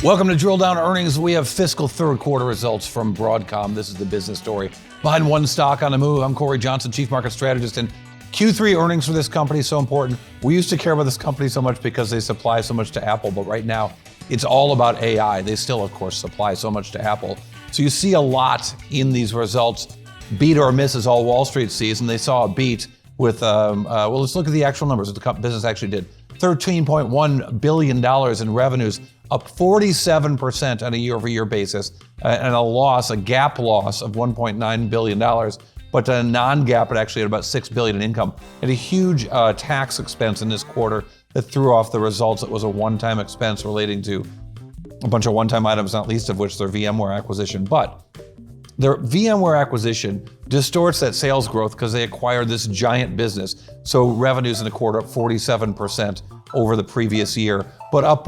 Welcome to Drill Down Earnings. We have fiscal third quarter results from Broadcom. This is the business story behind one stock on the move. I'm Cory Johnson, Chief Market Strategist, and Q3 earnings for this company is so important. We used to care about this company so much because they supply so much to Apple, but right now it's all about AI. They still, of course, supply so much to Apple. So you see a lot in these results. Beat or miss is all Wall Street sees, and they saw a beat with, well, let's look at the actual numbers that the business actually did. $13.1 billion in revenues, up 47% on a year-over-year basis, and a loss, a GAAP loss of $1.9 billion, but a non-GAAP it actually had about $6 billion in income. And a huge tax expense in this quarter that threw off the results. It was a one-time expense relating to a bunch of one-time items, not least of which their VMware acquisition. But their VMware acquisition distorts that sales growth because they acquired this giant business. So revenues in the quarter up 47% over the previous year, but up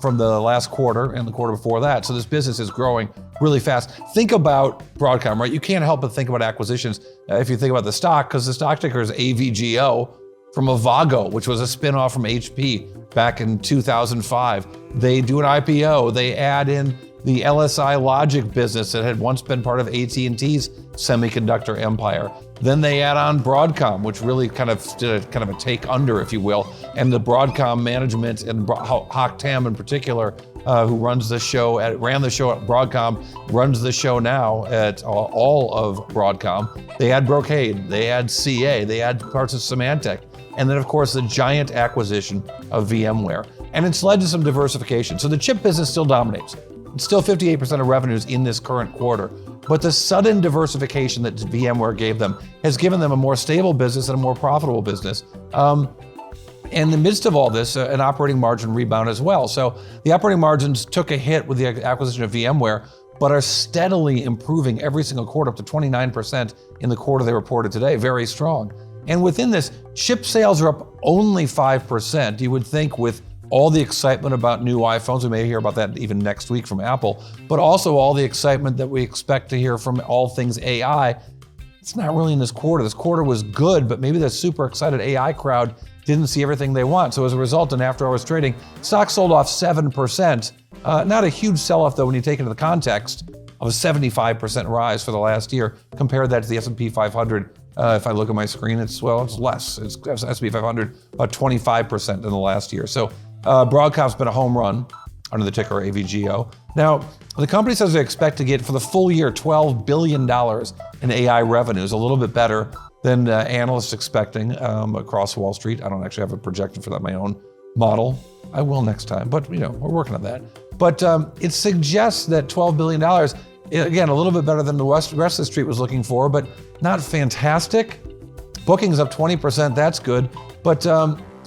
from the last quarter and the quarter before that. So this business is growing really fast. Think about Broadcom, right? You can't help but think about acquisitions if you think about the stock, because the stock ticker is AVGO from AVGO, which was a spinoff from HP back in 2005. They do an IPO, they add in the LSI Logic business that had once been part of AT&T's semiconductor empire. Then they add on Broadcom, which really kind of did a take under, if you will. And the Broadcom management and Hock Tan in particular, who runs the show, ran the show at Broadcom, runs the show now at all of Broadcom. They add Brocade, they add CA, they add parts of Symantec. And then of course the giant acquisition of VMware. And it's led to some diversification. So the chip business still dominates. It's still 58% of revenues in this current quarter. But the sudden diversification that VMware gave them has given them a more stable business and a more profitable business. In the midst of all this, an operating margin rebound as well. So the operating margins took a hit with the acquisition of VMware, but are steadily improving every single quarter, up to 29% in the quarter they reported today. Very strong. And within this, chip sales are up only 5%. You would think with all the excitement about new iPhones, we may hear about that even next week from Apple, but also all the excitement that we expect to hear from all things AI. It's not really in this quarter. This quarter was good, but maybe the super excited AI crowd didn't see everything they want. So as a result, in after-hours trading, stocks sold off 7%. Not a huge sell-off though when you take into the context of a 75% rise for the last year. Compare that to the S&P 500. If I look at my screen, it's less. It's S&P 500, about 25% in the last year. So Broadcom's been a home run under the ticker AVGO. Now, the company says they expect to get for the full year $12 billion in AI revenues, a little bit better than analysts expecting across Wall Street. I don't actually have a projection for that, my own model. I will next time, but we're working on that. But it suggests that $12 billion, again, a little bit better than the rest of the street was looking for, but not fantastic. Bookings up 20%, that's good. But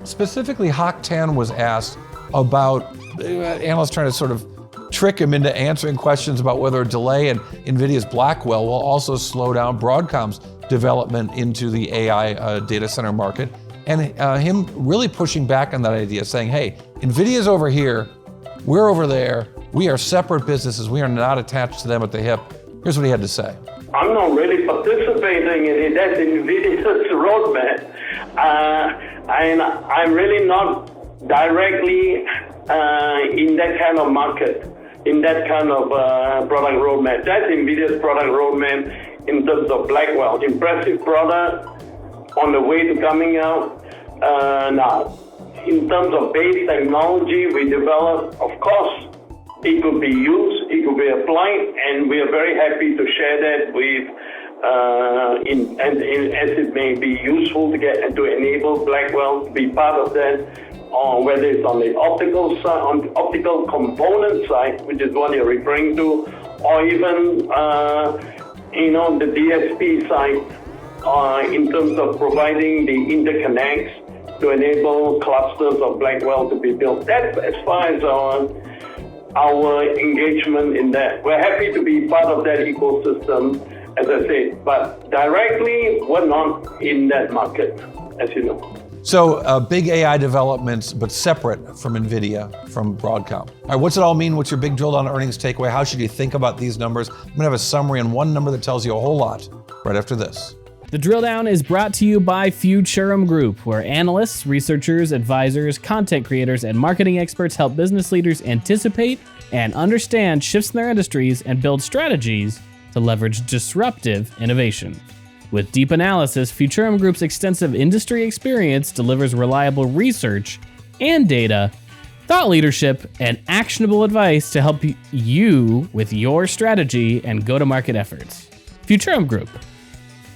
specifically, Hock Tan was asked about analysts trying to sort of trick him into answering questions about whether a delay in NVIDIA's Blackwell will also slow down Broadcom's development into the AI data center market. And him really pushing back on that idea, saying, hey, NVIDIA's over here, we're over there, we are separate businesses, we are not attached to them at the hip. Here's what he had to say. I'm not really participating in it. That's NVIDIA's roadmap. And I'm really not directly in that kind of market, in that kind of product roadmap. That's NVIDIA's product roadmap in terms of Blackwell. Impressive product on the way to coming out. Now, in terms of base technology we developed, of course, it could be used, it could be applied, and we are very happy to share that with, as it may be useful to enable Blackwell to be part of that, whether it's on the optical side, on the optical component side, which is what you're referring to, or even the DSP side, in terms of providing the interconnects to enable clusters of Blackwell to be built. That's as far as our engagement in that. We're happy to be part of that ecosystem, as I said, but directly we're not in that market, as you know. So big AI developments, but separate from NVIDIA, from Broadcom. All right, what's it all mean? What's your big drill down earnings takeaway? How should you think about these numbers? I'm gonna have a summary on one number that tells you a whole lot right after this. The Drill Down is brought to you by Futurum Group, where analysts, researchers, advisors, content creators, and marketing experts help business leaders anticipate and understand shifts in their industries and build strategies to leverage disruptive innovation. With deep analysis, Futurum Group's extensive industry experience delivers reliable research and data, thought leadership, and actionable advice to help you with your strategy and go-to-market efforts. Futurum Group.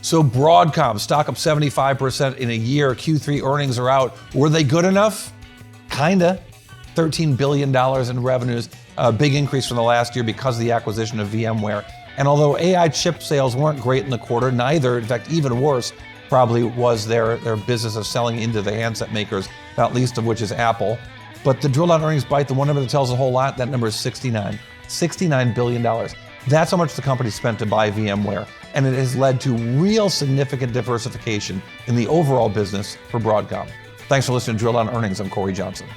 So Broadcom, stock up 75% in a year. Q3 earnings are out. Were they good enough? Kinda. $13 billion in revenues, a big increase from the last year because of the acquisition of VMware. And although AI chip sales weren't great in the quarter, neither, in fact, even worse, probably was their business of selling into the handset makers, not least of which is Apple. But the drill down earnings bite, the one number that tells a whole lot, that number is 69. $69 billion. That's how much the company spent to buy VMware. And it has led to real significant diversification in the overall business for Broadcom. Thanks for listening to Drill Down Earnings. I'm Cory Johnson.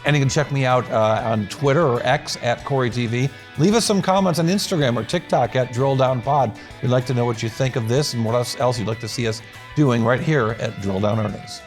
And you can check me out on Twitter or X at CoryTV. Leave us some comments on Instagram or TikTok at Drill Down Pod. We'd like to know what you think of this and what else you'd like to see us doing right here at Drill Down Earnings.